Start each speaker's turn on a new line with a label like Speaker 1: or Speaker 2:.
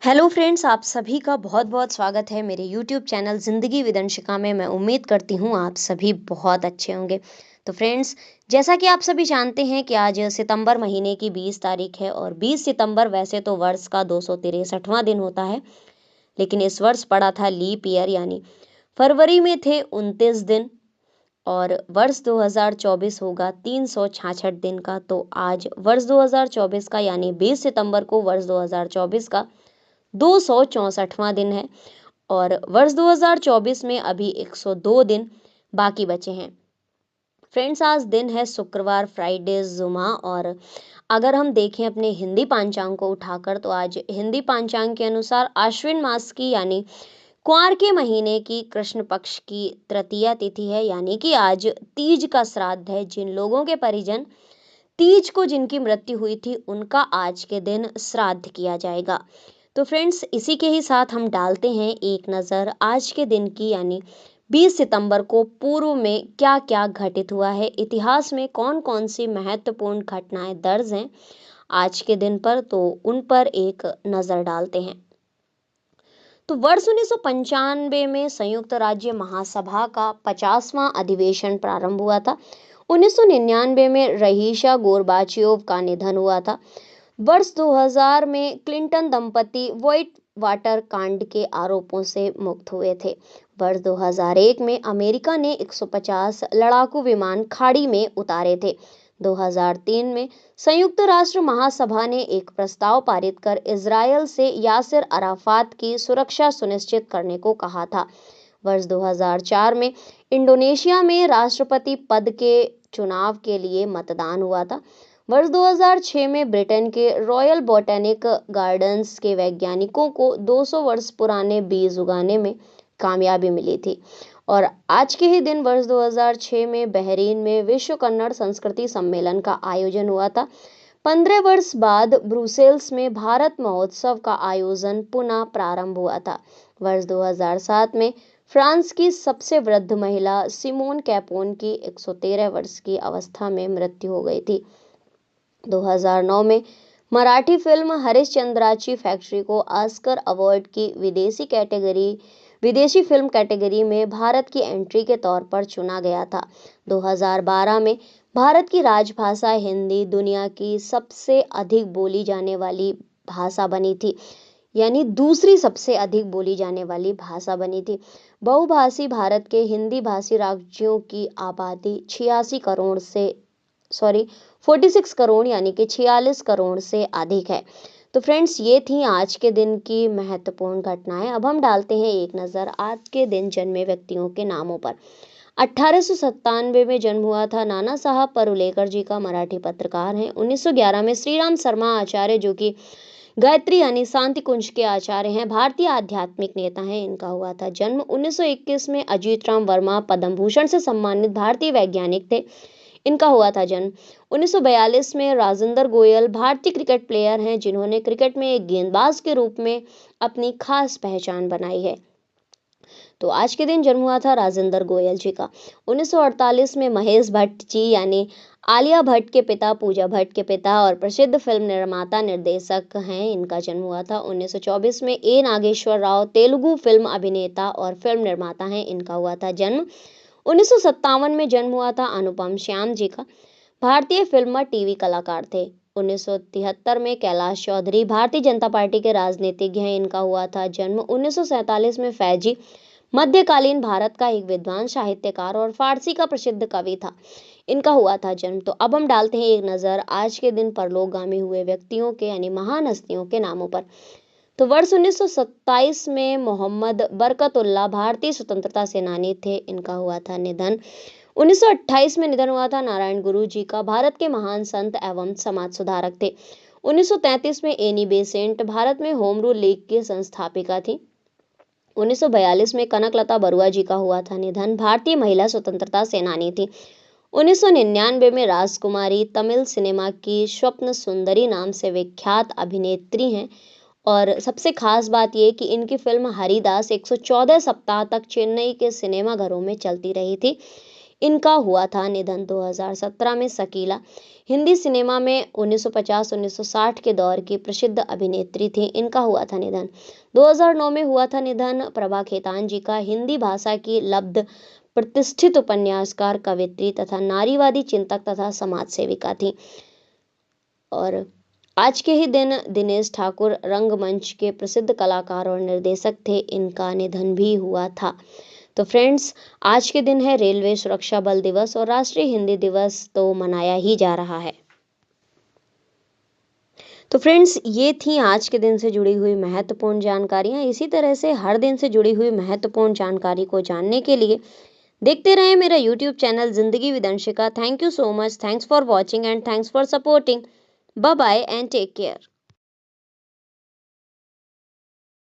Speaker 1: Hello friends, आप सभी का बहुत बहुत स्वागत है मेरे यूट्यूब चैनल ज़िंदगी विदंशिका में। मैं उम्मीद करती हूँ आप सभी बहुत अच्छे होंगे। तो फ्रेंड्स, जैसा कि आप सभी जानते हैं कि आज सितंबर महीने की 20 तारीख है और 20 सितंबर वैसे तो वर्ष का 263वां दिन होता है, लेकिन इस वर्ष पड़ा था लीप ईयर, यानी फरवरी में थे 29 दिन और वर्ष 2024 होगा 366 दिन का। तो आज वर्ष 2024 का यानी 20 सितंबर को वर्ष 2024 का 264वां दिन है और वर्ष 2024 में अभी 102 दिन बाकी बचे हैं। फ्रेंड्स, आज दिन है शुक्रवार, फ्राइडे, जुमा। और अगर हम देखें अपने हिंदी पांचांग को उठाकर, तो आज हिंदी पांचांग के अनुसार आश्विन मास की यानी कुंवार के महीने की कृष्ण पक्ष की तृतीया तिथि है, यानी कि आज तीज का श्राद्ध है। जिन लोगों के परिजन तीज को जिनकी मृत्यु हुई थी उनका आज के दिन श्राद्ध किया जाएगा। तो फ्रेंड्स, इसी के ही साथ हम डालते हैं एक नज़र आज के दिन की, यानी 20 सितंबर को पूर्व में क्या क्या घटित हुआ है, इतिहास में कौन कौन सी महत्वपूर्ण घटनाएं दर्ज हैं आज के दिन पर, तो उन पर एक नज़र डालते हैं। तो वर्ष 1995 में संयुक्त राज्य महासभा का 50वां अधिवेशन प्रारंभ हुआ था। 1999 में रहीशा गोरबाचेव का निधन हुआ था। वर्ष 2000 में क्लिंटन दंपति व्हाइट वाटर कांड के आरोपों से मुक्त हुए थे। वर्ष 2001 में अमेरिका ने 150 लड़ाकू विमान खाड़ी में उतारे थे। 2003 में संयुक्त राष्ट्र महासभा ने एक प्रस्ताव पारित कर इजरायल से यासिर अराफात की सुरक्षा सुनिश्चित करने को कहा था। वर्ष 2004 में इंडोनेशिया में राष्ट्रपति पद के चुनाव के लिए मतदान हुआ था। वर्ष 2006 में ब्रिटेन के रॉयल बोटेनिक गार्डन्स के वैज्ञानिकों को 200 वर्ष पुराने बीज उगाने में कामयाबी मिली थी। और आज के ही दिन वर्ष 2006 में बहरीन में विश्व कन्नड़ संस्कृति सम्मेलन का आयोजन हुआ था। 15 वर्ष बाद ब्रुसेल्स में भारत महोत्सव का आयोजन पुनः प्रारंभ हुआ था। वर्ष 2007 में फ्रांस की सबसे वृद्ध महिला सिमोन कैपोन की 113 वर्ष की अवस्था में मृत्यु हो गई थी। 2009 में मराठी फिल्म हरिश्चंद्राची फैक्ट्री को ऑस्कर अवार्ड की विदेशी फिल्म कैटेगरी में भारत की एंट्री के तौर पर चुना गया था। 2012 में भारत की राजभाषा हिंदी दुनिया की सबसे अधिक बोली जाने वाली भाषा बनी थी, यानी दूसरी सबसे अधिक बोली जाने वाली भाषा बनी थी। बहुभाषी भारत के हिंदी भाषी राज्यों की आबादी 46 करोड़ यानी कि 46 करोड़ से अधिक है। तो फ्रेंड्स, ये थी आज के दिन की महत्वपूर्ण घटनाएं। अब हम डालते हैं एक नज़र आज के दिन जन्मे व्यक्तियों के नामों पर। 1897 में जन्म हुआ था नाना साहब परुलेकर जी का, मराठी पत्रकार हैं। 1911 में श्री राम शर्मा आचार्य, जो कि गायत्री यानी शांति कुंज के आचार्य हैं, भारतीय आध्यात्मिक नेता हैं, इनका हुआ था जन्म। 1921 में अजीत राम वर्मा पद्म भूषण से सम्मानित भारतीय वैज्ञानिक थे, इनका हुआ था जन्म। 1942 में राजेंद्र गोयल भारतीय क्रिकेट प्लेयर हैं, जिन्होंने क्रिकेट में एक गेंदबाज के रूप में अपनी खास पहचान बनाई है। तो आज के दिन जन्म हुआ था राजेंद्र गोयल जी का। 1948 में महेश भट्ट जी, यानी आलिया भट्ट के पिता, पूजा भट्ट के पिता और प्रसिद्ध फिल्म निर्माता निर्देशक हैं, इनका जन्म हुआ था। 1924 में ए नागेश्वर राव तेलुगु फिल्म अभिनेता और फिल्म निर्माता हैं, इनका हुआ था जन्म। 1957 में जन्म हुआ था अनुपम श्याम जी का, भारतीय फिल्म टीवी कलाकार थे। 1973 में कैलाश चौधरी भारतीय जनता पार्टी के राजनीतिज्ञ हैं, इनका हुआ था जन्म। 1947 में फैजी मध्यकालीन भारत का एक विद्वान साहित्यकार और फारसी का प्रसिद्ध कवि था, इनका हुआ था जन्म। तो अब हम डालते हैं एक नज़र आज के दिन परलोकगामी हुए व्यक्तियों के यानी महान हस्तियों के नामों पर। तो वर्ष 1927 में मोहम्मद बरकतुल्लाह भारतीय स्वतंत्रता सेनानी थे, इनका हुआ था निधन। 1928 में निधन हुआ था नारायण गुरु जी का, भारत के महान संत एवं समाज सुधारक थे। 1933 में एनी बेसेंट भारत में होम रूल लीग की संस्थापिका थी। 1942 में कनकलता बरुआ जी का हुआ था निधन, भारतीय महिला स्वतंत्रता सेनानी थी। 1999 में राजकुमारी तमिल सिनेमा की स्वप्न सुंदरी नाम से विख्यात अभिनेत्री हैं और सबसे खास बात यह कि इनकी फिल्म हरिदास 114 सप्ताह तक चेन्नई के सिनेमाघरों में चलती रही थी। इनका हुआ था निधन। 2017 में शकीला हिंदी सिनेमा में 1950-1960 के दौर की प्रसिद्ध अभिनेत्री थी, इनका हुआ था निधन। 2009 में हुआ था निधन प्रभा खेतान जी का। हिंदी भाषा की लब्ध प्रतिष्ठित उपन्यासकार, कवित्री तथा नारीवादी चिंतक तथा समाज सेविका थी। और आज के ही दिन दिनेश ठाकुर रंगमंच के प्रसिद्ध कलाकार और निर्देशक थे, इनका निधन भी हुआ था। तो फ्रेंड्स, आज के दिन है रेलवे सुरक्षा बल दिवस और राष्ट्रीय हिंदी दिवस तो मनाया ही जा रहा है। तो फ्रेंड्स, ये थी आज के दिन से जुड़ी हुई महत्वपूर्ण जानकारियाँ। इसी तरह से हर दिन से जुड़ी हुई महत्वपूर्ण जानकारी को जानने के लिए देखते रहें मेरा YouTube channel Zindagi with Anshika. Thank you so much, thanks for watching and thanks for supporting. Bye bye and take care.